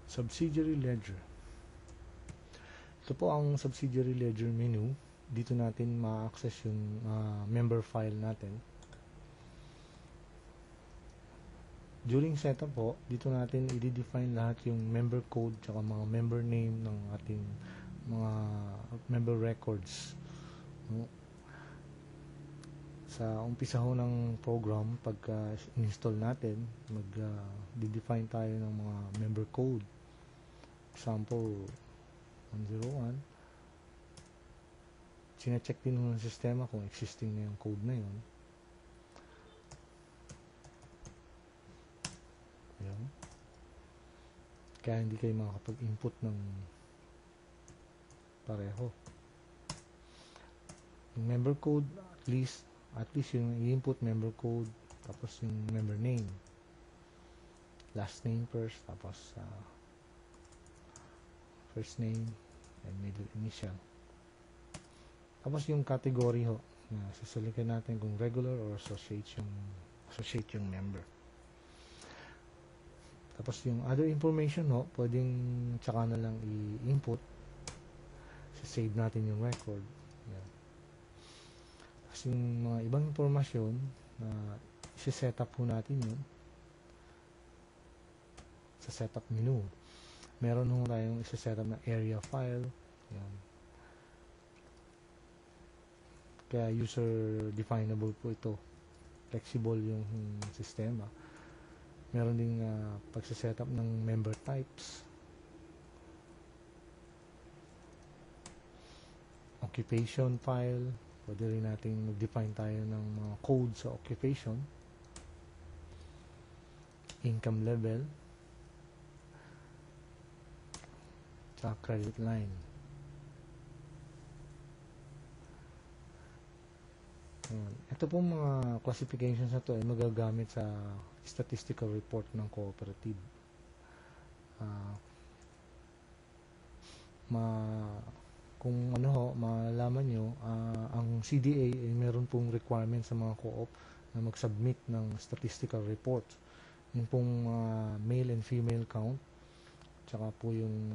Subsidiary ledger. Ito po ang subsidiary ledger menu. Dito natin ma-access yung member file natin. During setup po, dito natin i-define lahat yung member code tsaka mga member name ng ating mga member records. Sa umpisa ho ng program, pagka install natin, mag-define tayo ng mga member code. Example 101. Sine-check din ng sistema kung existing na yung code na yun. Ayan. Kaya hindi kayo makakapag-input ng pareho. Yung member code, at least yung i-input member code, tapos yung member name, last name first, tapos first name and middle initial. Tapos yung category ho, na sasalikan natin kung regular or associate yung member. Tapos yung other information ho, pwedeng tsaka na lang i-input. Save natin yung record. Yan. Tapos yung mga ibang informasyon na isi-setup po natin yun sa setup menu. Meron ho tayong isi-setup na area file. Yan. Kaya user definable po ito. Flexible yung sistema. Meron ding pagsisetup ng member types. Occupation file. Pwede rin natin mag-define tayo ng mga code sa occupation. Income level. Sa credit line. Ito pong mga classifications na ito ay magagamit sa statistical report ng cooperative. Kung malaman nyo, ang CDA ay meron pong requirement sa mga co-op na mag-submit ng statistical report. Yung pong male and female count, tsaka po yung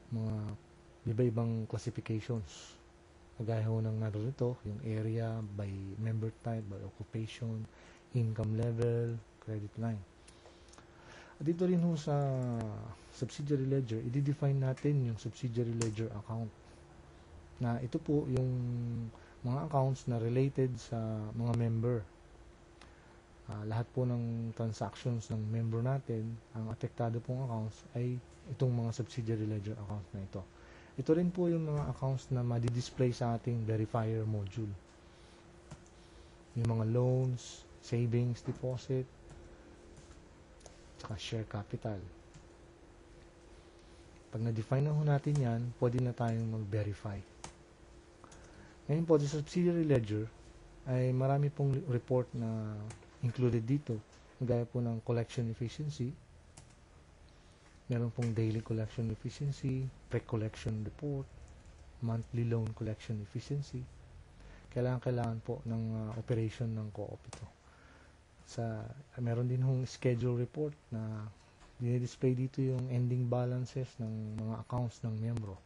mga iba-ibang classifications. Kagaya ho ng narito, yung area, by member type, by occupation, income level, credit line. At dito rin ho sa subsidiary ledger, i-define natin yung subsidiary ledger account. Na ito po yung mga accounts na related sa mga member. Lahat po ng transactions ng member natin, ang apektado pong accounts ay itong mga subsidiary ledger accounts na ito. Ito rin po yung mga accounts na madi-display sa ating verifier module. Yung mga loans, savings, deposit, saka share capital. Pag na-define na ho natin yan, pwede na tayong mag-verify. Ngayon po, sa subsidiary ledger, ay marami pong report na included dito. Gaya po ng collection efficiency, meron pong daily collection efficiency, pre-collection report, monthly loan collection efficiency. Kailangan po ng operation ng co-op ito. Meron din hong schedule report na dinidisplay dito yung ending balances ng mga accounts ng miyembro.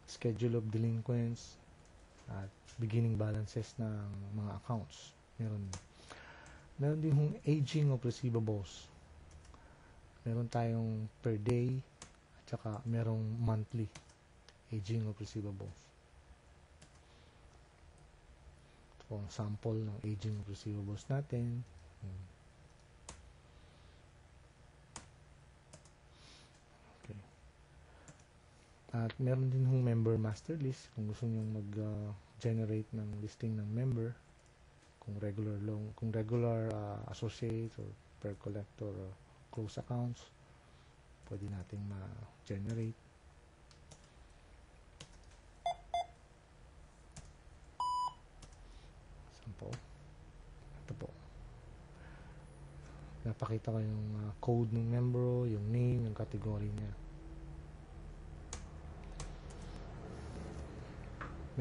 Schedule of delinquents at beginning balances ng mga accounts. Meron din hong aging of receivables. Meron tayong per day at saka merong monthly aging of receivables. Ito ang sample ng aging of receivables natin. Okay. At meron din hong member master list kung gusto nyo mag-generate ng listing ng member, kung regular loan, kung regular associate or per collector or close accounts, pwede nating ma-generate. Sample. Ito po. Napakita ko yung code ng member, yung name, yung category niya.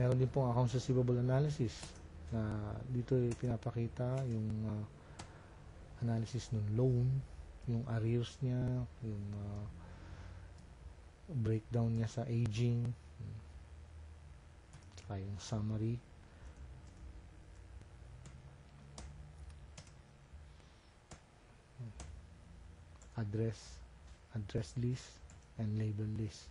Meron din pong accounts receivable analysis na dito pinapakita yung analysis ng loan, yung arrears niya, yung breakdown niya sa aging, saka yung summary. Address list, and label list.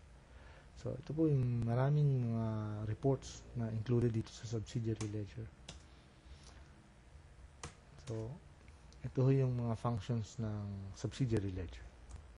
So, ito po yung maraming mga reports na included dito sa subsidiary ledger. So, ito yung mga functions ng subsidiary ledger.